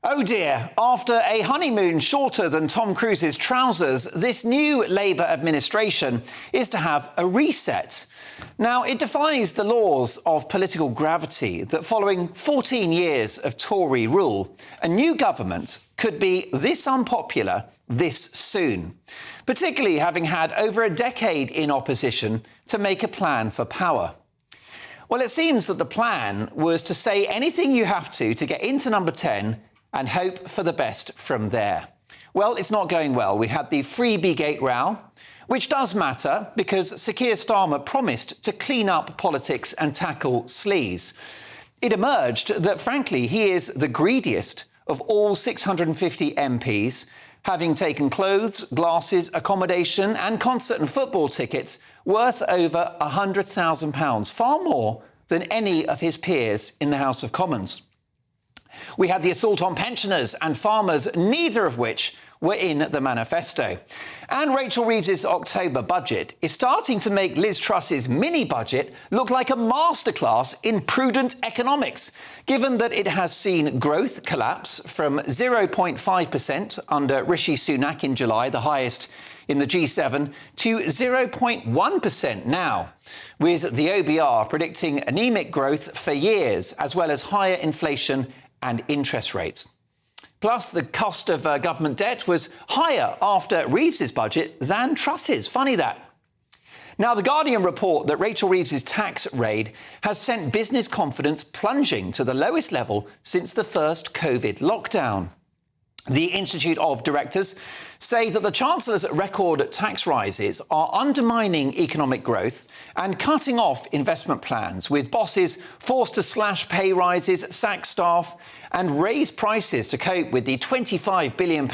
Oh dear, after a honeymoon shorter than Tom Cruise's trousers, this new Labour administration is to have a reset. Now, it defies the laws of political gravity that following 14 years of Tory rule, a new government could be this unpopular this soon, particularly having had over a decade in opposition to make a plan for power. Well, it seems that the plan was to say anything you have to get into number 10 and hope for the best from there. Well, it's not going well. We had the freebie gate row, which does matter because Sir Keir Starmer promised to clean up politics and tackle sleaze. It emerged that, frankly, he is the greediest of all 650 MPs, having taken clothes, glasses, accommodation and concert and football tickets worth over £100,000, far more than any of his peers in the House of Commons. We had the assault on pensioners and farmers, neither of which were in the manifesto. And Rachel Reeves' October budget is starting to make Liz Truss's mini-budget look like a masterclass in prudent economics, given that it has seen growth collapse from 0.5% under Rishi Sunak in July, the highest in the G7, to 0.1% now, with the OBR predicting anemic growth for years, as well as higher inflation and interest rates. Plus, the cost of government debt was higher after Reeves' budget than Truss's. Funny that. Now, The Guardian report that Rachel Reeves' tax raid has sent business confidence plunging to the lowest level since the first COVID lockdown. The Institute of Directors say that the Chancellor's record tax rises are undermining economic growth and cutting off investment plans, with bosses forced to slash pay rises, sack staff and raise prices to cope with the £25 billion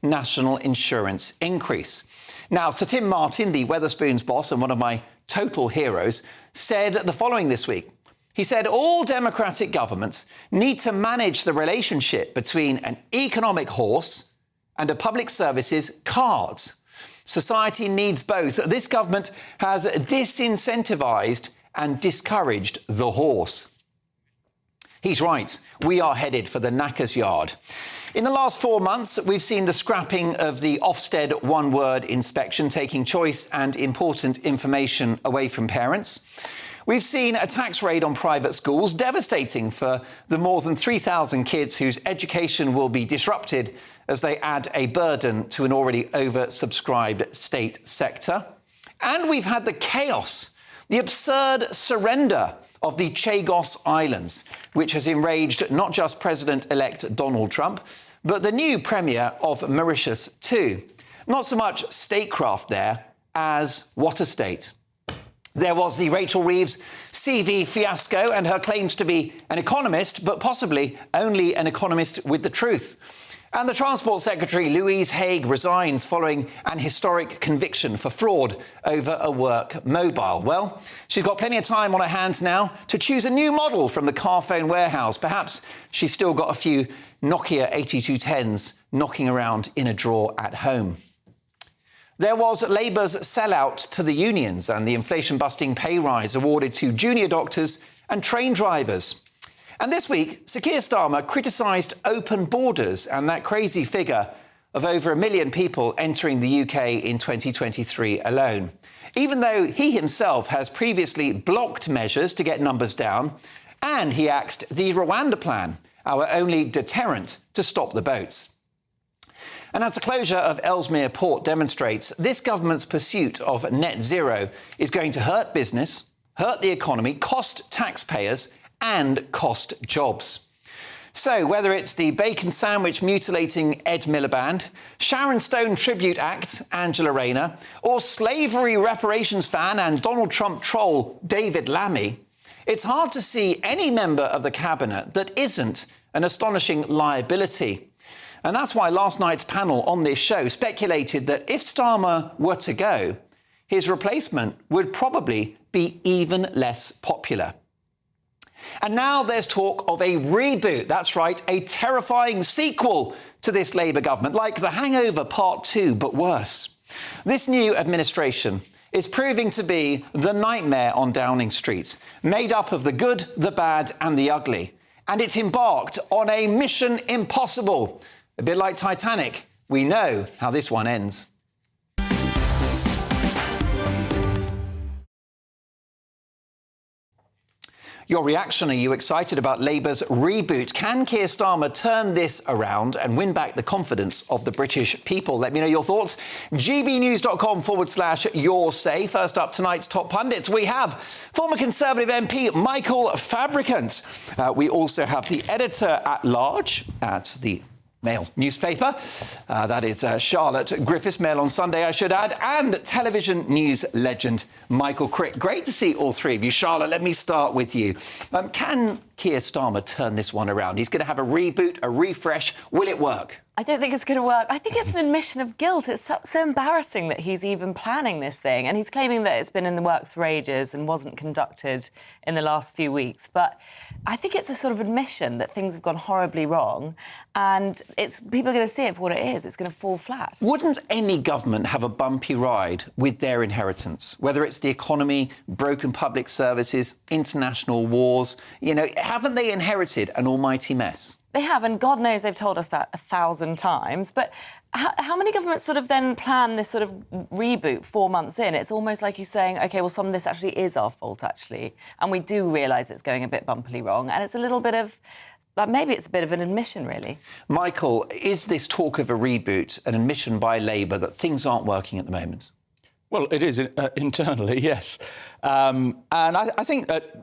national insurance increase. Now, Sir Tim Martin, the Wetherspoons boss and one of my total heroes, said the following this week. He said all democratic governments need to manage the relationship between an economic horse and a public services card. Society needs both. This government has disincentivised and discouraged the horse. He's right. We are headed for the knacker's yard. In the last 4 months, we've seen the scrapping of the Ofsted one-word inspection, taking choice and important information away from parents. We've seen a tax raid on private schools, devastating for the more than 3,000 kids whose education will be disrupted as they add a burden to an already oversubscribed state sector. And we've had the chaos, the absurd surrender of the Chagos Islands, which has enraged not just President-elect Donald Trump, but the new Premier of Mauritius too. Not so much statecraft there as what a state. There was the Rachel Reeves CV fiasco and her claims to be an economist, but possibly only an economist with the truth. And the Transport Secretary, Louise Haigh, resigns following an historic conviction for fraud over a work mobile. Well, she's got plenty of time on her hands now to choose a new model from the Carphone warehouse. Perhaps she's still got a few Nokia 8210s knocking around in a drawer at home. There was Labour's sellout to the unions and the inflation-busting pay rise awarded to junior doctors and train drivers. And this week, Sir Keir Starmer criticised open borders and that crazy figure of over 1 million people entering the UK in 2023 alone, even though he himself has previously blocked measures to get numbers down, and he axed the Rwanda plan, our only deterrent to stop the boats. And as the closure of Ellesmere Port demonstrates, this government's pursuit of net zero is going to hurt business, hurt the economy, cost taxpayers and cost jobs. So whether it's the bacon sandwich mutilating Ed Miliband, Sharon Stone tribute act Angela Rayner, or slavery reparations fan and Donald Trump troll David Lammy, it's hard to see any member of the cabinet that isn't an astonishing liability. And that's why last night's panel on this show speculated that if Starmer were to go, his replacement would probably be even less popular. And now there's talk of a reboot. That's right, a terrifying sequel to this Labour government, like The Hangover Part 2, but worse. This new administration is proving to be the nightmare on Downing Street, made up of the good, the bad and the ugly. and it's embarked on a mission impossible. A bit like Titanic, we know how this one ends. Your reaction, are you excited about Labour's reboot? Can Keir Starmer turn this around and win back the confidence of the British people? Let me know your thoughts. gbnews.com/your say. First up, tonight's top pundits, we have former Conservative MP Michael Fabricant. We also have the editor-at-large at the Mail newspaper. That is Charlotte Griffiths, Mail on Sunday, I should add, and television news legend Michael Crick. Great to see all three of you. Charlotte, let me start with you. Can Keir Starmer turn this one around? He's going to have a reboot, a refresh. Will it work? I don't think it's going to work. I think it's an admission of guilt. It's so embarrassing that he's even planning this thing. And he's claiming that it's been in the works for ages and wasn't conducted in the last few weeks. But I think it's a sort of admission that things have gone horribly wrong. And people are going to see it for what it is. It's going to fall flat. Wouldn't any government have a bumpy ride with their inheritance? Whether it's the economy, broken public services, international wars. You know, haven't they inherited an almighty mess? They have, and God knows they've told us that 1,000 times. But how many governments sort of then plan this sort of reboot 4 months in? It's almost like he's saying, OK, well, some of this actually is our fault, actually. And we do realise it's going a bit bumpily wrong. And it's a little bit of... But maybe it's a bit of an admission, really. Michael, is this talk of a reboot an admission by Labour that things aren't working at the moment? Well, it is internally, yes. And I think that,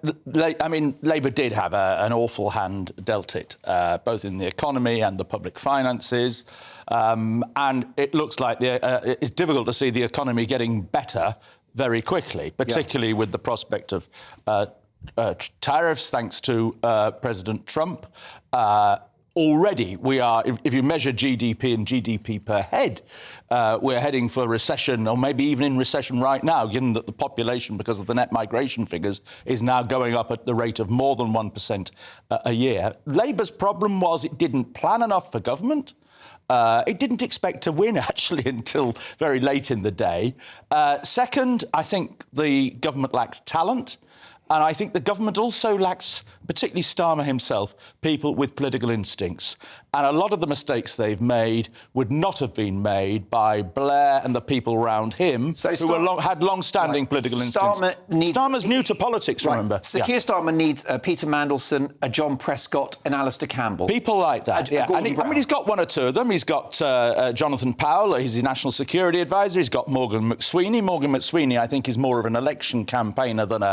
Labour did have an awful hand dealt it, both in the economy and the public finances. And it looks like it's difficult to see the economy getting better very quickly, particularly with the prospect of tariffs, thanks to President Trump. Already, we are, if you measure GDP and GDP per head, we're heading for recession, or maybe even in recession right now, given that the population, because of the net migration figures, is now going up at the rate of more than 1% a year. Labour's problem was it didn't plan enough for government. It didn't expect to win, actually, until very late in the day. Second, I think the government lacks talent. And I think the government also lacks, particularly Starmer himself, people with political instincts. And a lot of the mistakes they've made would not have been made by Blair and the people around him, who had long-standing political instincts. Starmer's new to politics, remember. So Keir Starmer needs Peter Mandelson, a John Prescott, and Alistair Campbell. People like that, And he's got one or two of them. He's got Jonathan Powell, he's the National Security Advisor. He's got Morgan McSweeney. Morgan McSweeney, I think, is more of an election campaigner than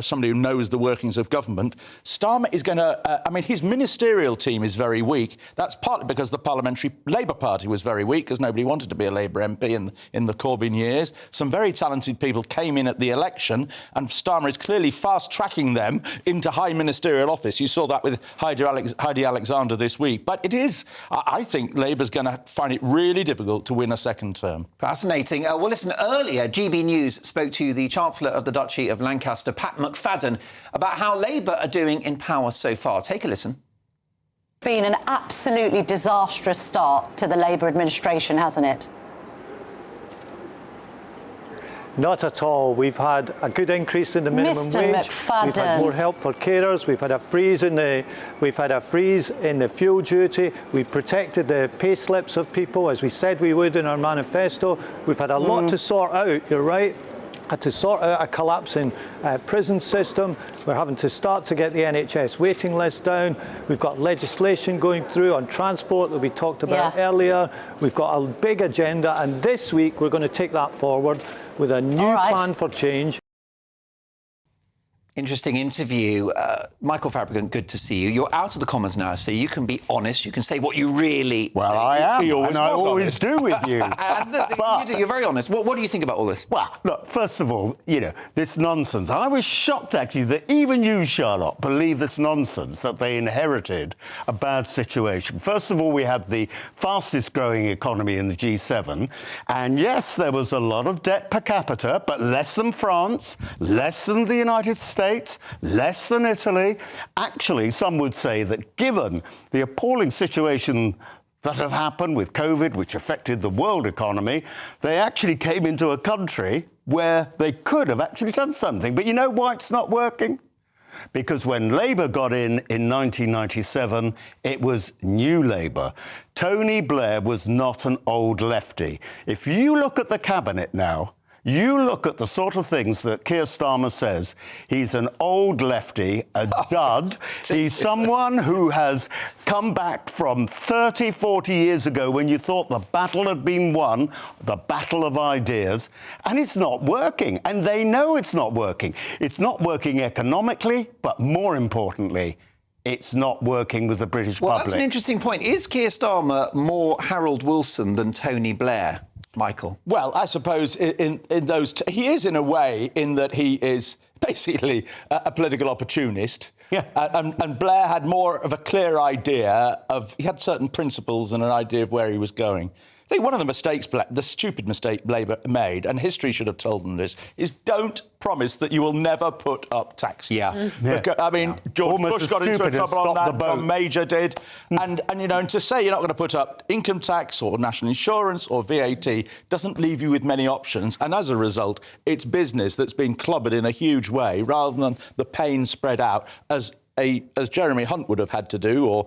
somebody who knows the workings of government. Starmer is going to... his ministerial team is very weak. That's partly because the Parliamentary Labour Party was very weak, because nobody wanted to be a Labour MP in the Corbyn years. Some very talented people came in at the election, and Starmer is clearly fast-tracking them into high ministerial office. You saw that with Heidi Alexander this week. But it is... I think Labour's going to find it really difficult to win a second term. Fascinating. Well, listen, earlier, GB News spoke to the Chancellor of the Duchy of Lancaster, Pat McFadden, about how Labour are doing in power so far. Take a listen. Been an absolutely disastrous start to the Labour administration, hasn't it? Not at all. We've had a good increase in the minimum Mr. wage. McFadden. We've had more help for carers. We've had a freeze in the fuel duty. We've protected the pay slips of people, as we said we would in our manifesto. We've had a lot to sort out. You're right. Had to sort out a collapsing prison system. We're having to start to get the NHS waiting list down. We've got legislation going through on transport that we talked about earlier. We've got a big agenda, and this week we're going to take that forward with a new plan for change. Interesting interview. Michael Fabricant, good to see you. You're out of the Commons now, so you can be honest. You can say what you really... Well, I am, and I always do with you. You're very honest. What do you think about all this? Well, look, first of all, this nonsense. I was shocked, actually, that even you, Charlotte, believe this nonsense, that they inherited a bad situation. First of all, we have the fastest-growing economy in the G7. And, yes, there was a lot of debt per capita, but less than France, less than the United States, less than Italy. Actually, some would say that given the appalling situation that have happened with COVID, which affected the world economy, they actually came into a country where they could have actually done something. But you know why it's not working? Because when Labour got in 1997, it was New Labour. Tony Blair was not an old lefty. If you look at the cabinet now, you look at the sort of things that Keir Starmer says. He's an old lefty, a dud. He's someone who has come back from 30, 40 years ago when you thought the battle had been won, the battle of ideas, and it's not working. And they know it's not working. It's not working economically, but more importantly, it's not working with the British public. Well, that's an interesting point. Is Keir Starmer more Harold Wilson than Tony Blair? Michael? Well, I suppose in those... he is in a way in that he is basically a political opportunist. Yeah. And Blair had more of a clear idea of... he had certain principles and an idea of where he was going. I think one of the mistakes, the stupid mistake Labour made, and history should have told them this, is don't promise that you will never put up taxes. Yeah. Because, I mean, George Bush got into trouble on that, John Major did. And to say you're not going to put up income tax or national insurance or VAT doesn't leave you with many options. And as a result, it's business that's been clobbered in a huge way rather than the pain spread out as Jeremy Hunt would have had to do, or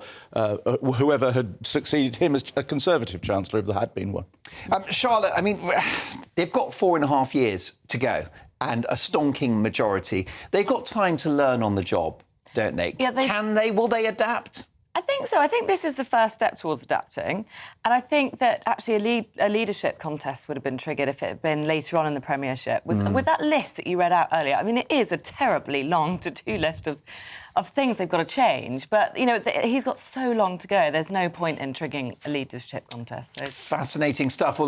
whoever had succeeded him as a Conservative Chancellor if there had been one. Charlotte, I mean, they've got 4.5 years to go and a stonking majority. They've got time to learn on the job, don't they? Yeah, Can they? Will they adapt? I think so. I think this is the first step towards adapting. And I think that actually a leadership contest would have been triggered if it had been later on in the Premiership. With that list that you read out earlier, I mean, it is a terribly long to-do list of things they've got to change. But, he's got so long to go, there's no point in triggering a leadership contest. So. Fascinating stuff. Well,